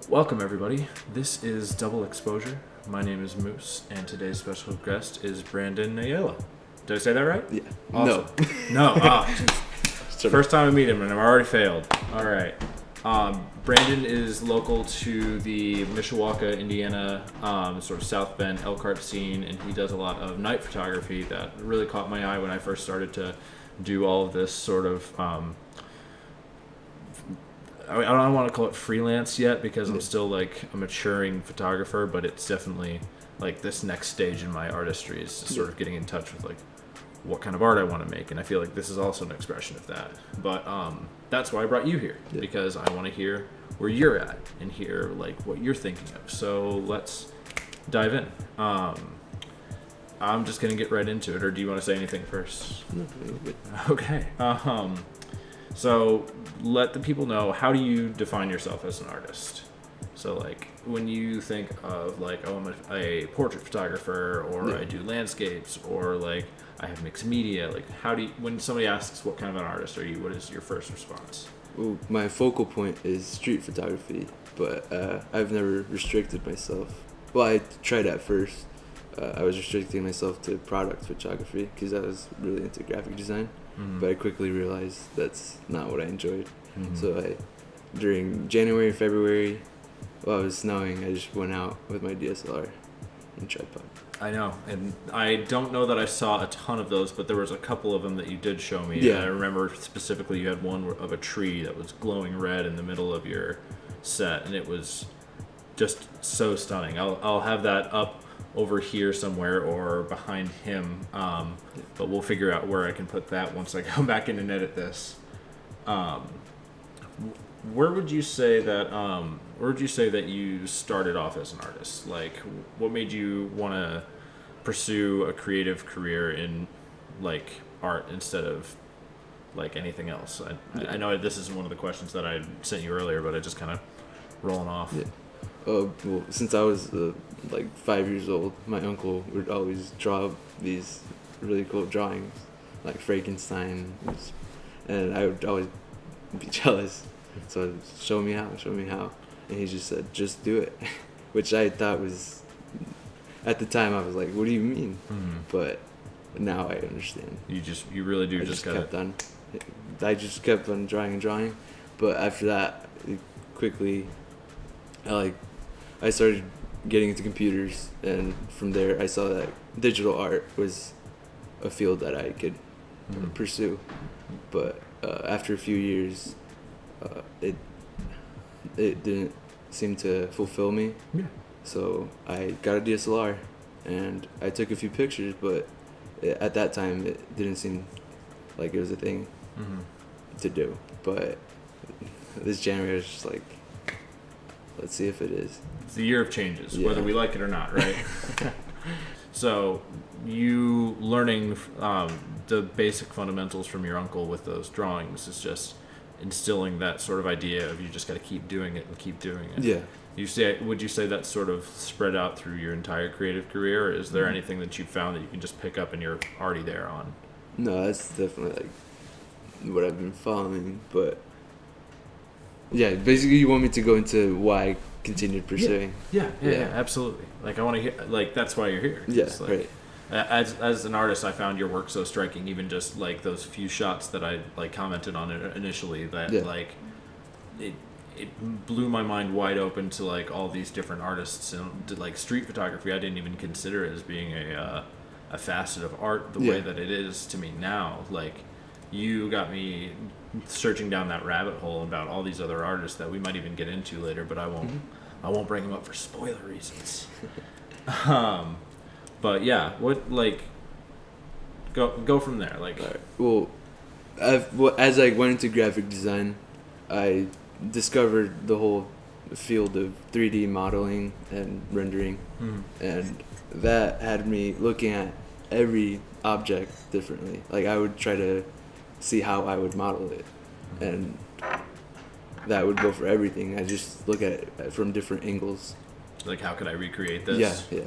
Welcome, everybody. This is Double Exposure. My name is Moose, and today's special guest is Brandon Ayala. Did I say that right? Yeah. Awesome. No. First time I meet him, and I've already failed. All right. Brandon is local to the Mishawaka, Indiana, sort of South Bend Elkhart scene, and he does a lot of night photography that really caught my eye when I first started to do all of this sort of. I don't want to call it freelance yet because I'm still like a maturing photographer, but it's definitely like this next stage in my artistry is sort of getting in touch with like what kind of art I want to make, and I feel like this is also an expression of that. But that's why I brought you here, because I want to hear where you're at and hear like what you're thinking of. So let's dive in. I'm just gonna get right into it, or do you want to say anything first? No. Okay. So let the people know, how do you define yourself as an artist? So like when you think of like, oh, I'm a portrait photographer, or I do landscapes, or like I have mixed media, like how do you, when somebody asks what kind of an artist are you, what is your first response? Well, my focal point is street photography, but I've never restricted myself. Well, I tried at first. I was restricting myself to product photography because I was really into graphic design. But I quickly realized that's not what I enjoyed. So during January and February, while it was snowing, I just went out with my DSLR and tripod. I know, and I don't know that I saw a ton of those, but there was a couple of them that you did show me. Yeah. And I remember specifically you had one of a tree that was glowing red in the middle of your set, and it was just so stunning. I'll have that up over here somewhere or behind him, but we'll figure out where I can put that once I go back in and edit this. Where would you say that you started off as an artist? Like, what made you want to pursue a creative career in like art instead of like anything else? I know this isn't one of the questions that I sent you earlier, but I just kind of rolling off. Yeah. Well, since I was like 5 years old, my uncle would always draw these really cool drawings, like Frankenstein, and I would always be jealous. So show me how, and he just said, just do it, which I thought was, at the time I was like, what do you mean? But now I understand. You really do just kept on. I just kept on drawing and drawing, but after that, quickly, I started getting into computers, and from there I saw that digital art was a field that I could pursue. But after a few years, it didn't seem to fulfill me. Yeah. So I got a DSLR, and I took a few pictures, but at that time it didn't seem like it was a thing to do. But this January I was just like, let's see if it is. It's the year of changes, whether we like it or not, right? So you learning the basic fundamentals from your uncle with those drawings is just instilling that sort of idea of you just got to keep doing it and keep doing it. Yeah. Would you say that's sort of spread out through your entire creative career, or is there anything that you found that you can just pick up and you're already there on? No, that's definitely like what I've been following, but yeah, basically you want me to go into why I continued pursuing. Yeah, absolutely. Like I want to hear, like that's why you're here. Yeah, like, right. As an artist, I found your work so striking. Even just like those few shots that I like commented on it initially, that like it blew my mind wide open to like all these different artists, and like street photography. I didn't even consider it as being a facet of art the way that it is to me now. Like you got me searching down that rabbit hole about all these other artists that we might even get into later, but I won't bring them up for spoiler reasons. But yeah, what like go from there. Like, right. Well, as I went into graphic design, I discovered the whole field of 3D modeling and rendering, and that had me looking at every object differently. Like I would try to see how I would model it, and that would go for everything. I just look at it from different angles. Like, how could I recreate this? Yeah.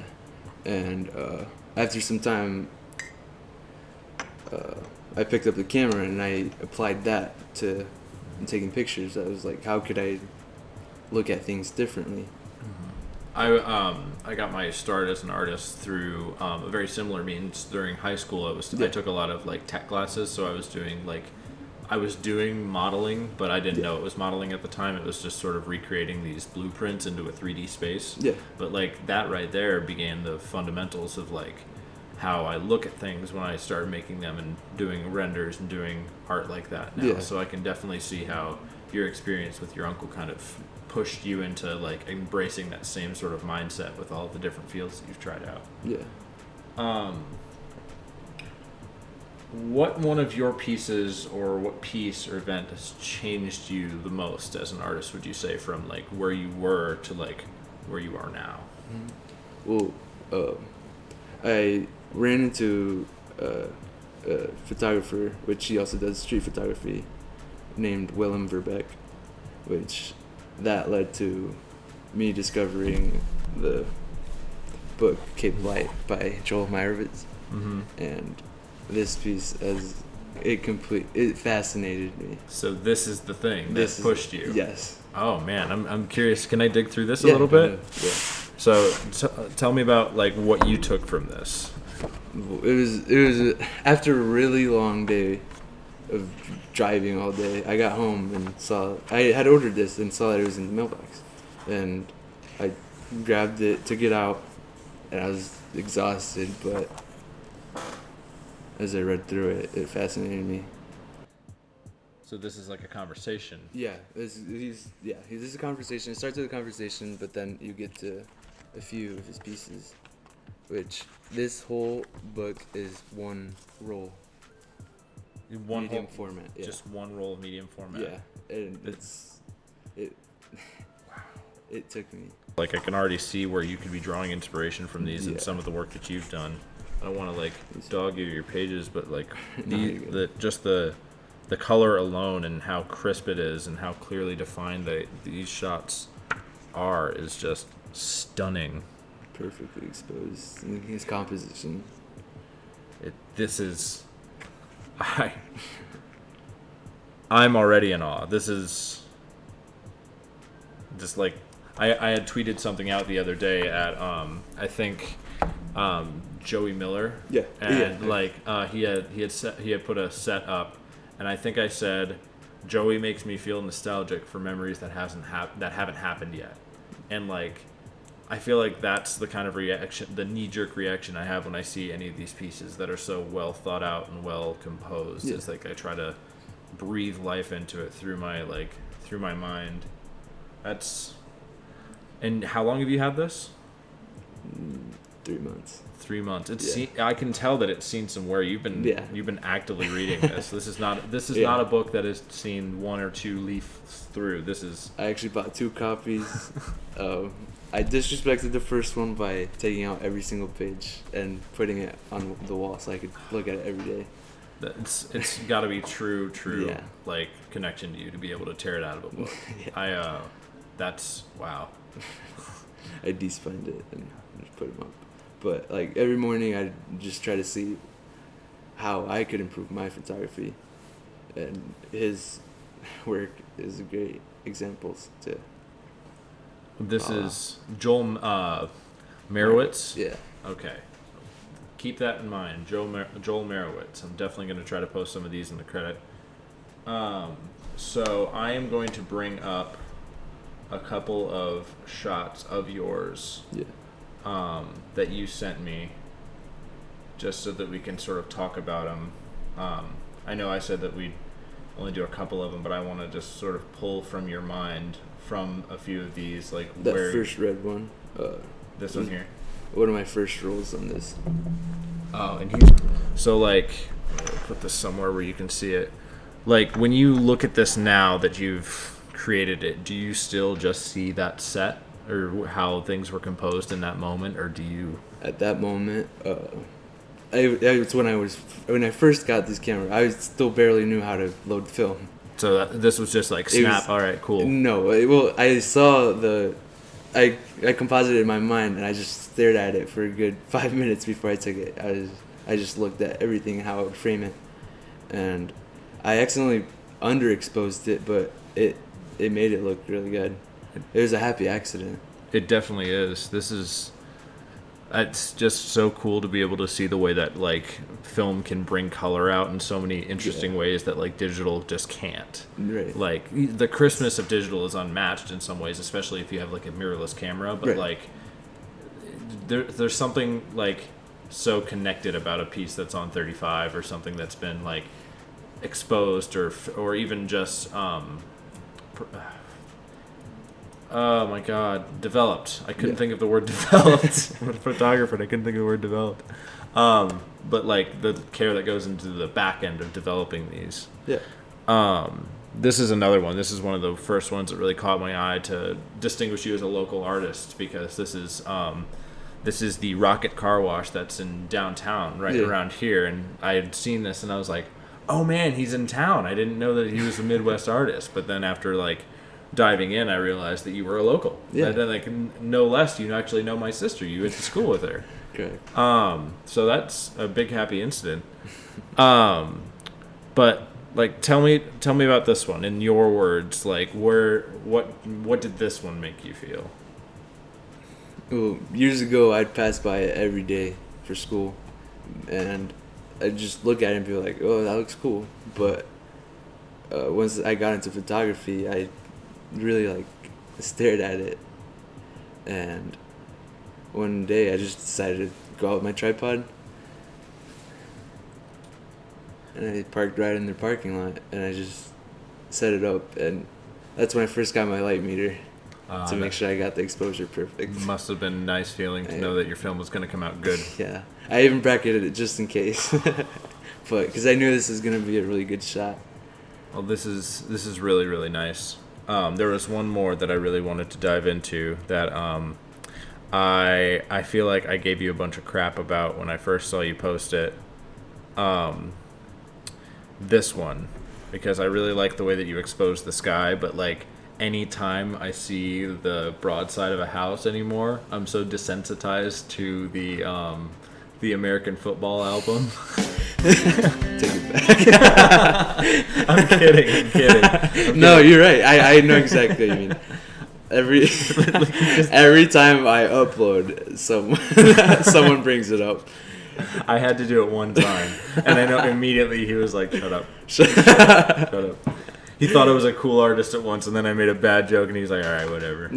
And after some time, I picked up the camera and I applied that to taking pictures. I was like, how could I look at things differently. I got my start as an artist through a very similar means. During high school, I took a lot of like tech classes, so I was doing modeling, but I didn't know it was modeling at the time. It was just sort of recreating these blueprints into a 3D space. Yeah. But like that right there began the fundamentals of like how I look at things when I started making them and doing renders and doing art like that now. Yeah. So I can definitely see how your experience with your uncle kind of pushed you into like embracing that same sort of mindset with all the different fields that you've tried out. Yeah. What one of your pieces or what piece or event has changed you the most as an artist, would you say, from like where you were to like where you are now? Well, I ran into a photographer, which he also does street photography, named Willem Verbeek, which that led to me discovering the book Cape Light by Joel Meyerowitz. And this piece, it fascinated me. So this is the thing that pushed you. Yes. Oh man, I'm curious. Can I dig through this a little bit? Yeah. So tell me about like what you took from this. It was after a really long day of driving all day. I got home and I had ordered this and saw that it was in the mailbox, and I grabbed it, took it out, and I was exhausted, but as I read through it, it fascinated me. So this is like a conversation. Yeah, this is a conversation. It starts with a conversation, but then you get to a few of his pieces, which this whole book is one roll. Medium format. Yeah. Just one roll of medium format. Yeah, and it took me. Like I can already see where you could be drawing inspiration from these and some of the work that you've done. I don't want to like dog you your pages, but like the color alone and how crisp it is and how clearly defined these shots are is just stunning. Perfectly exposed in his composition. I'm already in awe. This is just like I had tweeted something out the other day at I think Joey Miller. Yeah. And he had put a set up, and I think I said Joey makes me feel nostalgic for memories that haven't happened yet, and like I feel like that's the kind of reaction, the knee-jerk reaction I have when I see any of these pieces that are so well thought out and well composed. Yeah. It's like I try to breathe life into it through my mind. And how long have you had this? 3 months. 3 months. I can tell that it's seen some wear. You've been actively reading this. This is not a book that has seen one or two leafs through. I actually bought 2 copies. I disrespected the first one by taking out every single page and putting it on the wall so I could look at it every day. It's got to be true like connection to you to be able to tear it out of a book. Yeah. That's wow. I de-spined it and just put them up. But like every morning I just try to see how I could improve my photography, and his work is a great examples to. This is Joel Meyerowitz? Yeah. Okay. Keep that in mind. Joel Meyerowitz. I'm definitely going to try to post some of these in the credit. So I am going to bring up a couple of shots of yours that you sent me, just so that we can sort of talk about them. I know I said that we'd only do a couple of them, but I want to just sort of pull from your mind from a few of these, like that first red one. This one here. One of my first rolls on this. Oh, and so like, I'll put this somewhere where you can see it. Like when you look at this now that you've created it, do you still just see that set or how things were composed in that moment, or do you? At that moment, it's when I first got this camera. I still barely knew how to load film. So this was just like snap. All right, cool. No, I saw I composited it in my mind, and I just stared at it for a good 5 minutes before I took it. I just looked at everything and how I would frame it, and I accidentally underexposed it, but it made it look really good. it was a happy accident. It definitely is. It's just so cool to be able to see the way that like film can bring color out in so many interesting ways that like digital just can't. Right. Like the crispness of digital is unmatched in some ways, especially if you have like a mirrorless camera. But like there's something like so connected about a piece that's on 35 or something that's been like exposed or even just oh my god, developed. I couldn't think of the word developed. I'm a photographer and I couldn't think of the word developed. But like the care that goes into the back end of developing these. Yeah. This is another one. This is one of the first ones that really caught my eye to distinguish you as a local artist, because this is the Rocket Car Wash that's in downtown, right around here. And I had seen this and I was like, oh man, he's in town. I didn't know that he was a Midwest artist. But then after like diving in, I realized that you were a local. Yeah. And then like no less, you actually know my sister. You went to school with her. Correct. So that's a big happy incident. But like tell me about this one in your words. Like what did this one make you feel? Well, years ago, I'd pass by it every day for school, and I'd just look at it and be like, "Oh, that looks cool." But once I got into photography, I really like stared at it, and one day I just decided to go out with my tripod, and I parked right in their parking lot, and I just set it up, and that's when I first got my light meter. To make sure I got the exposure perfect. Must have been a nice feeling to know that your film was going to come out good. Yeah. I even bracketed it just in case. But because I knew this was going to be a really good shot. Well, this is really, really nice. There was one more that I really wanted to dive into that I feel like I gave you a bunch of crap about when I first saw you post it. This one, because I really like the way that you exposed the sky, but like anytime I see the broadside of a house anymore, I'm so desensitized to the American football album. Take it back. I'm kidding. No, you're right. I know exactly what you mean. Every time I upload, someone brings it up. I had to do it one time, and I know immediately he was like, "Shut up, shut up." He thought I was a cool artist at once, and then I made a bad joke, and he's like, all right, whatever.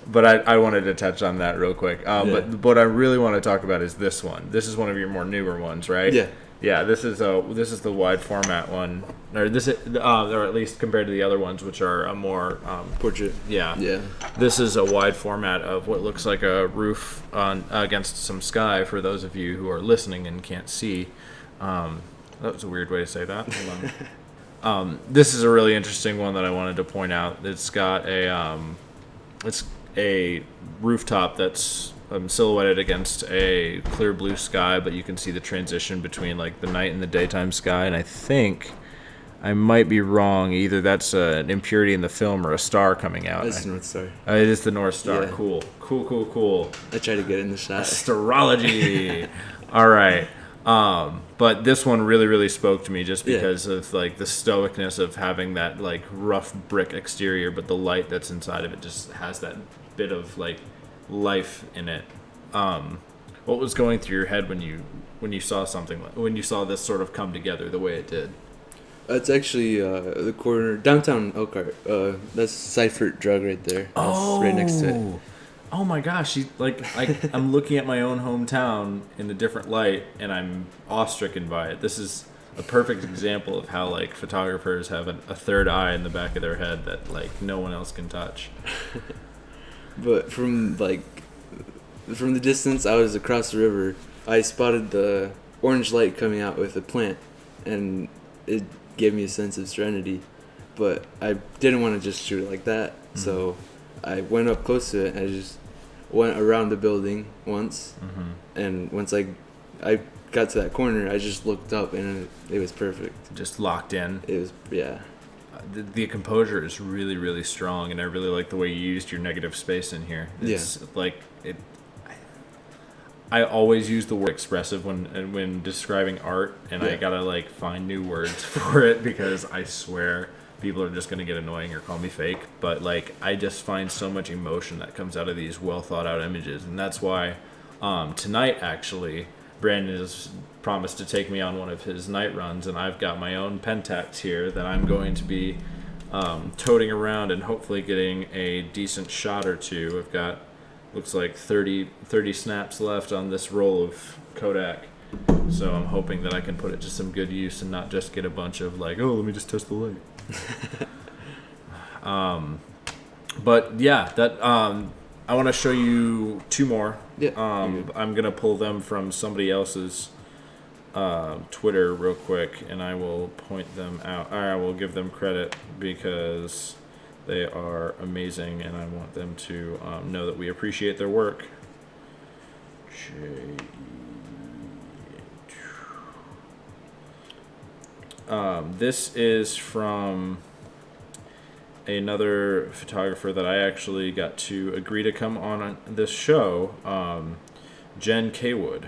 But I wanted to touch on that real quick. But what I really want to talk about is this one. This is one of your more newer ones, right? Yeah. Yeah, this is the wide format one, or at least compared to the other ones, which are a more portrait. Yeah. Yeah. This is a wide format of what looks like a roof against some sky. For those of you who are listening and can't see, that was a weird way to say that. Hold on. This is a really interesting one that I wanted to point out. It's got it's a rooftop that's silhouetted against a clear blue sky, but you can see the transition between like the night and the daytime sky. And I think I might be wrong. Either that's an impurity in the film or a star coming out. It's the North Star. It is the North Star. Yeah. Cool. I tried to get in the shot. Astrology. All right. But this one really, really spoke to me just because of like the stoicness of having that like rough brick exterior, but the light that's inside of it just has that bit of like life in it. What was going through your head when you saw when you saw this sort of come together the way it did? It's actually the corner downtown Elkhart. That's Seifert Drug right there. Oh, right next to it. Oh my gosh! I'm looking at my own hometown in a different light, and I'm awestricken by it. This is a perfect example of how like photographers have a third eye in the back of their head that like no one else can touch. But from the distance, I was across the river. I spotted the orange light coming out with a plant, and it gave me a sense of serenity. But I didn't want to just shoot it like that, so I went up close to it, and I just went around the building once, and once I got to that corner, I just looked up, and it was perfect. Just locked in. It was, yeah. The composure is really, really strong, and I really like the way you used your negative space in here. It's I always use the word expressive when describing art, and I gotta like find new words for it because I swear people are just going to get annoying or call me fake. But like, I just find so much emotion that comes out of these well thought out images, and that's why tonight actually Brandon has promised to take me on one of his night runs, and I've got my own Pentax here that I'm going to be toting around and hopefully getting a decent shot or two. I've got, looks like 30 snaps left on this roll of Kodak, so I'm hoping that I can put it to some good use and not just get a bunch of like, oh, let me just test the light. But yeah, that I want to show you two more. Yeah. I'm gonna pull them from somebody else's Twitter real quick, and I will point them out. I will give them credit because they are amazing, and I want them to know that we appreciate their work. This is from another photographer that I actually got to agree to come on this show, Jen Kaywood.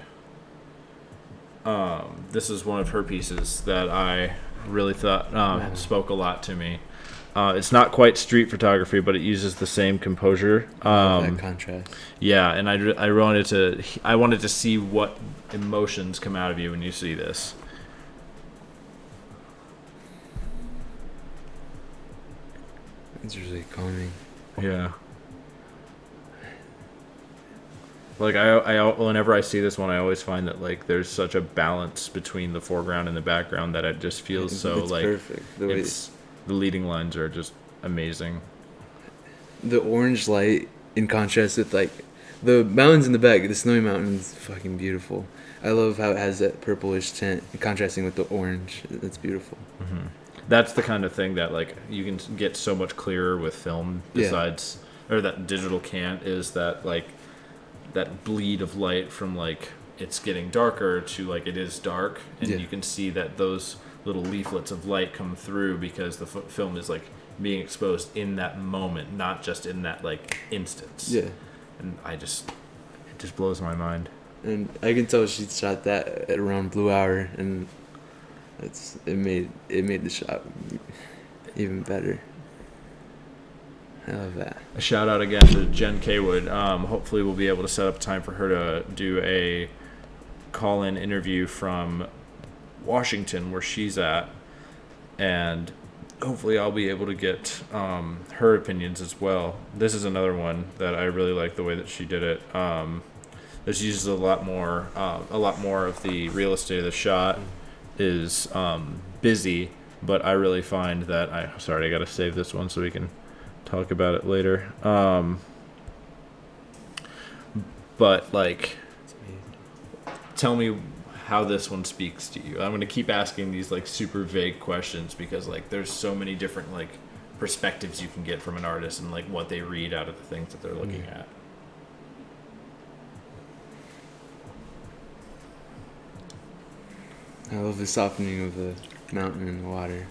This is one of her pieces that I really thought spoke a lot to me. It's not quite street photography, but it uses the same composure. That contrast. Yeah, and I wanted to see what emotions come out of you when you see this. It's really calming. Yeah. Like I whenever I see this one, I always find that like there's such a balance between the foreground and the background that it just feels it's like perfect. The leading lines are just amazing. The orange light in contrast with like the mountains in the back. The snowy mountains, fucking beautiful. I love how it has that purplish tint contrasting with the orange. It's beautiful. Mm-hmm. That's the kind of thing that like you can get so much clearer with film besides, or that digital can't, is that like that bleed of light from like it's getting darker to like it is dark, and you can see that those little leaflets of light come through because the film is like being exposed in that moment, not just in that like instance. Yeah. And it just blows my mind. And I can tell she shot that at around Blue Hour, and it made the shot even better. I love that. A shout out again to Jen Kaywood. Hopefully we'll be able to set up time for her to do a call-in interview from Washington, where she's at, and hopefully I'll be able to get her opinions as well. This is another one that I really like the way that she did it. This uses a lot more of the real estate of the shot is busy, but I really find that I gotta save this one so we can talk about it later. But like, tell me how this one speaks to you. I'm gonna keep asking these like super vague questions because like there's so many different like perspectives you can get from an artist and like what they read out of the things that they're looking at. I love the softening of the mountain and the water.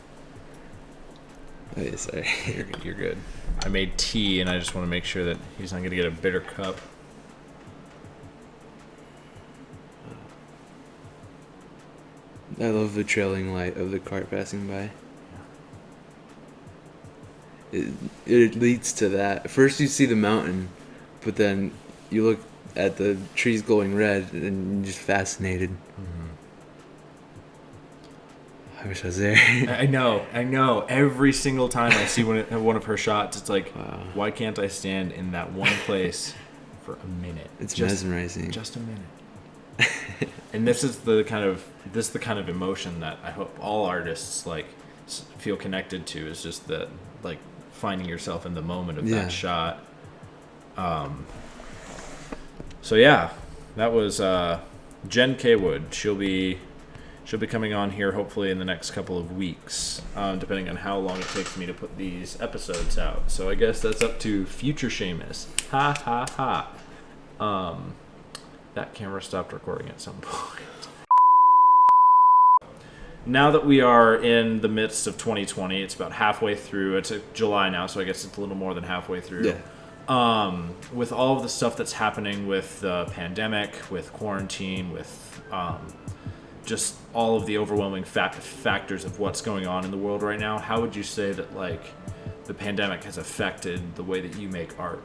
Oh, yeah, sorry. You're good. I made tea, and I just want to make sure that he's not going to get a bitter cup. I love the trailing light of the cart passing by. It leads to that. First you see the mountain, but then you look at the trees glowing red, and you're just fascinated. Mm-hmm. I wish I was there. I know. Every single time I see one of her shots, it's like, why can't I stand in that one place for a minute? It's mesmerizing. Just a minute. And this is the kind of emotion that I hope all artists like feel connected to, is just that like finding yourself in the moment of that shot. So yeah, that was Jen Kaywood. She'll be coming on here hopefully in the next couple of weeks, depending on how long it takes me to put these episodes out. So I guess that's up to future Seamus. Ha ha ha. That camera stopped recording at some point. Now that we are in the midst of 2020, it's about halfway through. It's July now, so I guess it's a little more than halfway through. Yeah. With all of the stuff that's happening with the pandemic, with quarantine, with just all of the overwhelming factors of what's going on in the world right now, how would you say that like the pandemic has affected the way that you make art?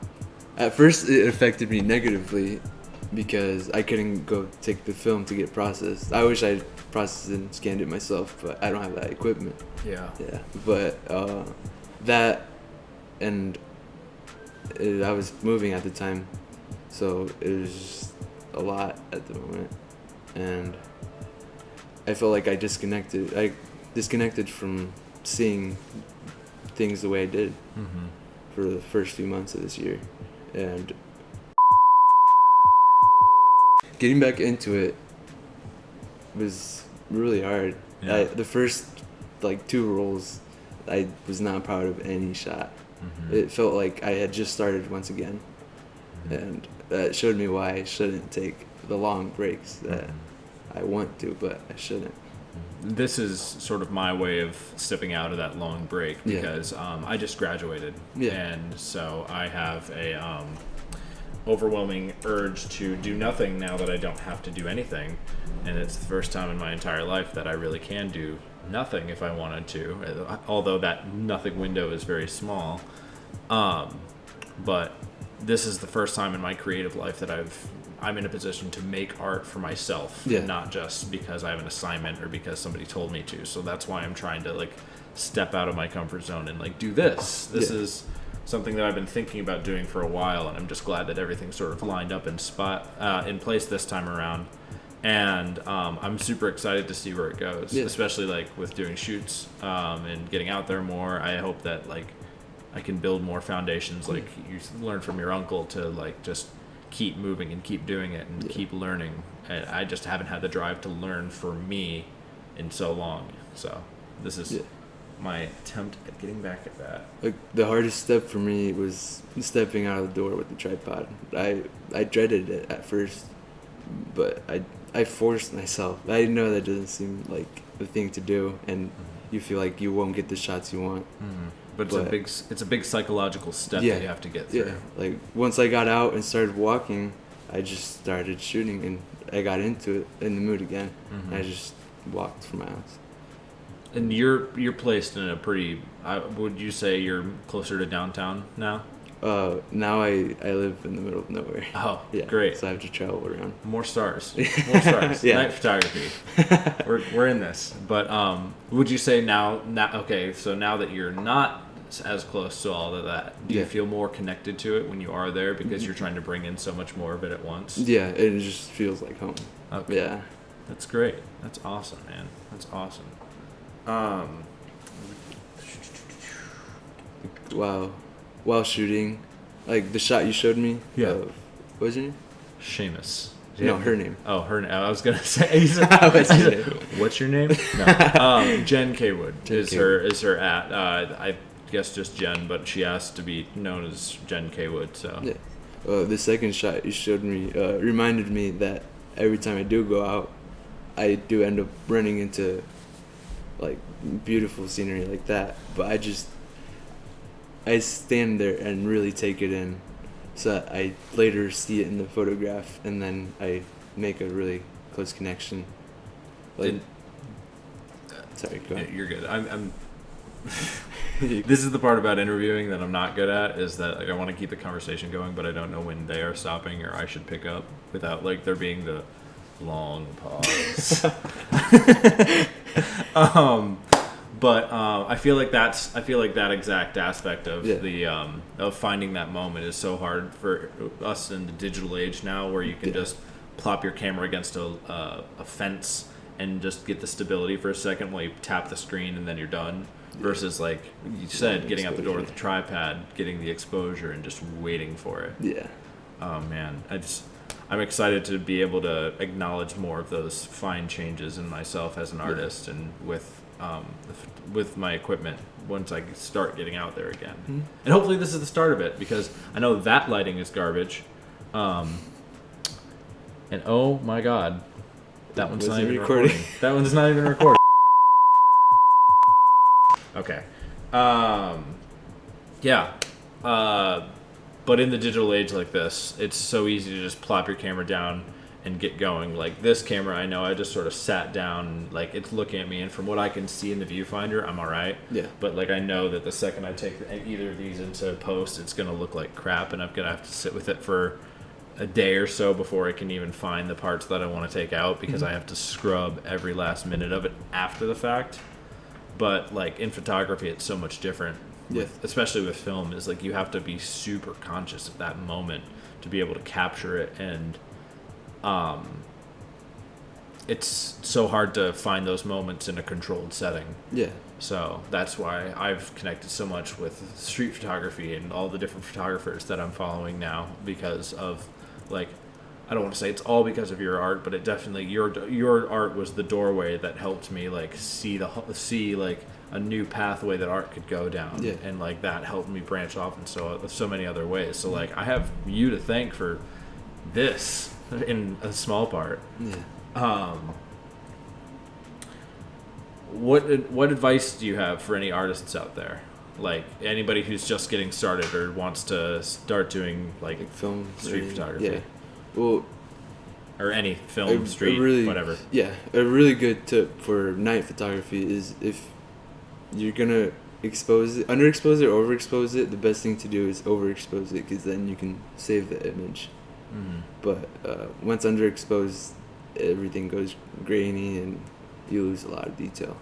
At first, it affected me negatively because I couldn't go take the film to get processed. I wish I processed it and scanned it myself, but I don't have that equipment. Yeah. Yeah. But that and I was moving at the time, so it was just a lot at the moment, and I felt like I disconnected from seeing things the way I did for the first few months of this year, and getting back into it was really hard. Yeah. The first like 2 rolls, I was not proud of any shot. It felt like I had just started once again, and that showed me why I shouldn't take the long breaks that I want to, but I shouldn't. This is sort of my way of stepping out of that long break because I just graduated, and so I have a overwhelming urge to do nothing now that I don't have to do anything, and it's the first time in my entire life that I really can do nothing if I wanted to, although that nothing window is very small. But this is the first time in my creative life that I'm in a position to make art for myself, not just because I have an assignment or because somebody told me to. So that's why I'm trying to like step out of my comfort zone and like do this. This is something that I've been thinking about doing for a while, and I'm just glad that everything's sort of lined up in place this time around. And I'm super excited to see where it goes, especially like with doing shoots and getting out there more. I hope that like I can build more foundations, like you learned from your uncle, to like just keep moving and keep doing it and keep learning. And I just haven't had the drive to learn for me in so long. So this is my attempt at getting back at that. Like the hardest step for me was stepping out of the door with the tripod. I dreaded it at first, but I forced myself. I know that doesn't seem like the thing to do, and you feel like you won't get the shots you want. But it's a big psychological step that you have to get through. Yeah, like once I got out and started walking, I just started shooting, and I got into it, in the mood again. And I just walked for miles. And you're placed in a pretty. Would you say you're closer to downtown now? Now I live in the middle of nowhere. Oh, yeah, great! So I have to travel around. More stars. Night photography. We're in this. But would you say now? Okay, so now that you're not as close to all of that, do you feel more connected to it when you are there because you're trying to bring in so much more of it at once? Yeah, it just feels like home. Okay. Yeah, that's great. That's awesome, man. That's awesome. While shooting, like the shot you showed me. Yeah. What was your name? Seamus. No, her name. Oh, her name. I was gonna say. What's your name? No. Jen Kaywood is her at. I guess just Jen, but she asked to be known as Jen Kaywood. So. Yeah. The second shot you showed me reminded me that every time I do go out, I do end up running into like beautiful scenery like that, but I stand there and really take it in, so that I later see it in the photograph, and then I make a really close connection. Like, sorry, go ahead. You're good. I'm this is the part about interviewing that I'm not good at, is that like I want to keep the conversation going, but I don't know when they are stopping or I should pick up without like there being the long pause. But I feel like that exact aspect of the of finding that moment is so hard for us in the digital age now, where you can just plop your camera against a fence and just get the stability for a second while you tap the screen and then you're done. Versus like you said, getting out the door with the tripod, getting the exposure, and just waiting for it. Yeah. Oh man, I'm excited to be able to acknowledge more of those fine changes in myself as an artist and with my equipment once I start getting out there again. Mm-hmm. And hopefully this is the start of it, because I know that lighting is garbage. And oh my god, that one's not even recording. That one's not even recording. Okay. Yeah. But in the digital age like this, it's so easy to just plop your camera down and get going. Like this camera, I know I just sort of sat down, like it's looking at me, and from what I can see in the viewfinder, I'm all right. Yeah. But like I know that the second I take either of these into post, it's gonna look like crap, and I'm gonna have to sit with it for a day or so before I can even find the parts that I want to take out, because I have to scrub every last minute of it after the fact. But like in photography, it's so much different. Especially with film, is like you have to be super conscious of that moment to be able to capture it, and it's so hard to find those moments in a controlled setting. Yeah. So that's why I've connected so much with street photography and all the different photographers that I'm following now, because of, like, I don't want to say it's all because of your art, but it definitely, your art was the doorway that helped me like see like a new pathway that art could go down. Yeah. And like that helped me branch off in so many other ways. So like I have you to thank for this in a small part. Yeah. What advice do you have for any artists out there? Like anybody who's just getting started or wants to start doing like film, street photography. Yeah. Well, or any film, street, really, whatever. Yeah, a really good tip for night photography is if you're gonna expose it, underexpose it or overexpose it, the best thing to do is overexpose it, because then you can save the image. Mm-hmm. But once underexposed, everything goes grainy and you lose a lot of detail.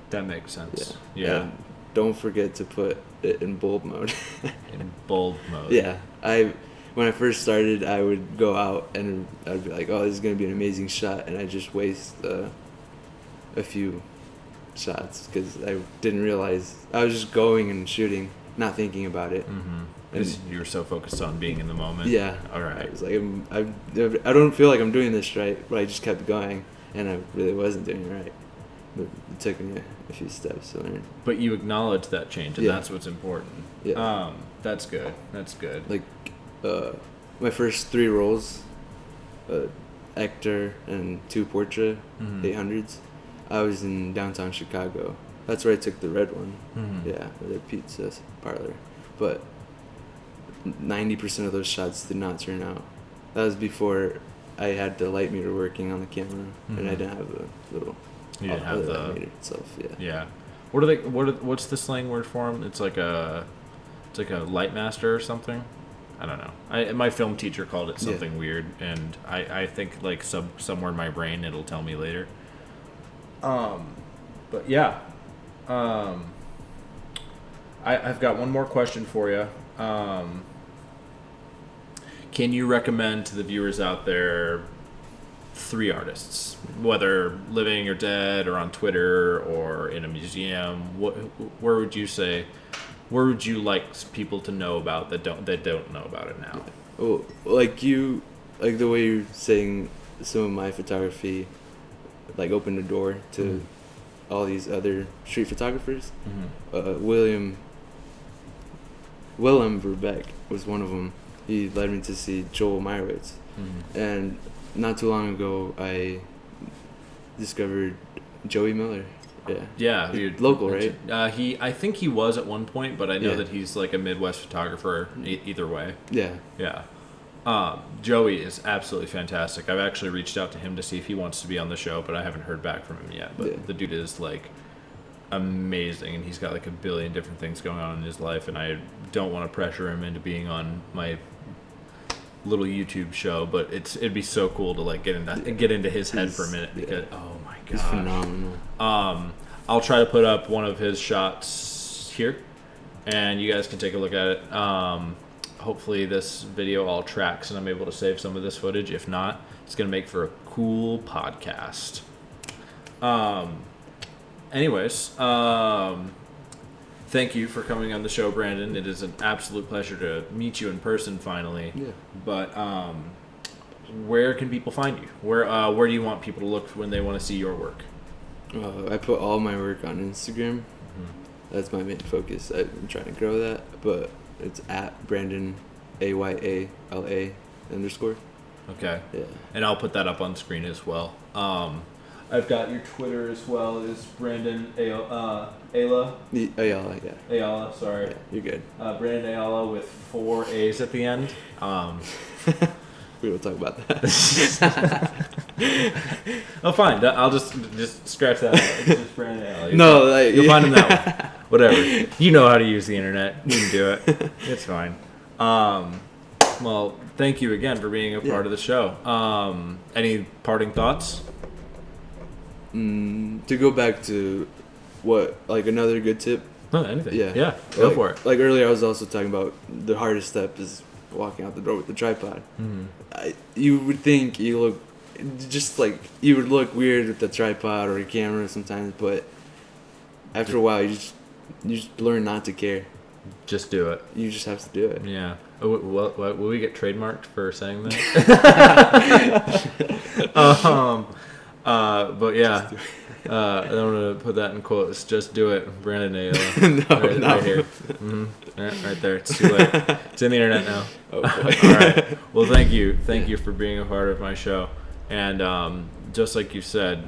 That makes sense. Yeah. And don't forget to put it in bulb mode. In bulb mode. Yeah. When I first started, I would go out and I'd be like, oh, this is going to be an amazing shot. And I just waste a few shots because I didn't realize. I was just going and shooting, not thinking about it. Mm-hmm. Because you were so focused on being in the moment. Yeah. All right. I was like, I don't feel like I'm doing this right, but I just kept going. And I really wasn't doing it right. But it took me a few steps to learn. But you acknowledge that change, and that's what's important. Yeah. That's good. That's good. Like, my first 3 rolls, Hector and 2 Portra 800s, I was in downtown Chicago. That's where I took the red one. Mm-hmm. Yeah, the pizza parlor. But 90% of those shots did not turn out. That was before I had the light meter working on the camera, and I didn't have the little. You didn't have the light meter itself. Yeah. Yeah. What are they? What's the slang word for them? It's like a light master or something. I don't know. My film teacher called it something weird, and I think like somewhere in my brain it'll tell me later. But yeah. I've got one more question for you. Can you recommend to the viewers out there 3 artists, whether living or dead, or on Twitter or in a museum? Where would you like people to know about that don't know about it now? Well, like the way you're saying some of my photography, like, opened the door to all these other street photographers. Willem Verbeek was one of them. He led me to see Joel Meyerowitz. And not too long ago, I discovered Joey Miller. Yeah. Yeah, local, right? I think he was at one point, but I know that he's like a Midwest photographer either way. Yeah. Yeah. Joey is absolutely fantastic. I've actually reached out to him to see if he wants to be on the show, but I haven't heard back from him yet. But the dude is like amazing, and he's got like a billion different things going on in his life, and I don't want to pressure him into being on my little YouTube show, but it'd be so cool to like get into his head for a minute, because oh my god, he's phenomenal. I'll try to put up one of his shots here, and you guys can take a look at it. Hopefully this video all tracks and I'm able to save some of this footage. If not, it's gonna make for a cool podcast. Anyways, thank you for coming on the show, Brandon. It is an absolute pleasure to meet you in person finally. Yeah. But where can people find you? Where do you want people to look when they want to see your work? I put all my work on Instagram. That's my main focus. I'm trying to grow that, but it's at Brandon AYALA _. Okay. Yeah. And I'll put that up on screen as well. I've got your Twitter as well. It's Brandon Ayala. Ayala, yeah. Ayala, sorry. Yeah, you're good. Brandon Ayala with 4 A's at the end. We don't talk about that. Oh, fine. I'll just scratch that out. It's just Brandon Ayala. No, you'll find him that way. Whatever. You know how to use the internet. You can do it. It's fine. Well, thank you again for being a part of the show. Any parting thoughts? To go back to another good tip. No, anything. Yeah. Go for it. Like earlier, I was also talking about the hardest step is walking out the door with the tripod. You would think you would look weird with the tripod or your camera sometimes, but after a while, you just learn not to care. Just do it. You just have to do it. Yeah. Will we get trademarked for saying that? But yeah. I don't want to put that in quotes. Just do it, Brandon Ayala. Right here. Right there. It's too late. It's in the internet now. Oh, all right. Well, thank you for being a part of my show. And just like you said,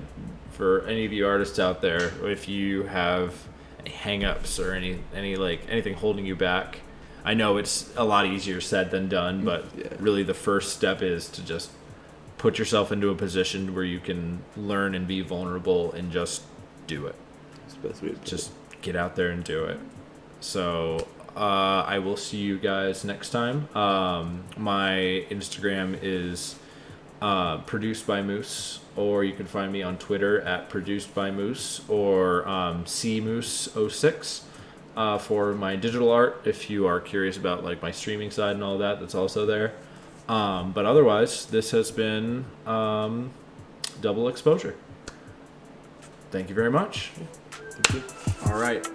for any of you artists out there, if you have any hang-ups or anything holding you back, I know it's a lot easier said than done, but really the first step is to just put yourself into a position where you can learn and be vulnerable and just do it. That's the best way to do it. Just get out there and do it. So I will see you guys next time. My Instagram is produced by Moose, or you can find me on Twitter at produced by Moose or cmoose06 for my digital art. If you are curious about like my streaming side and all that, that's also there. But otherwise, this has been Double Exposure. Thank you very much. Thank you. All right.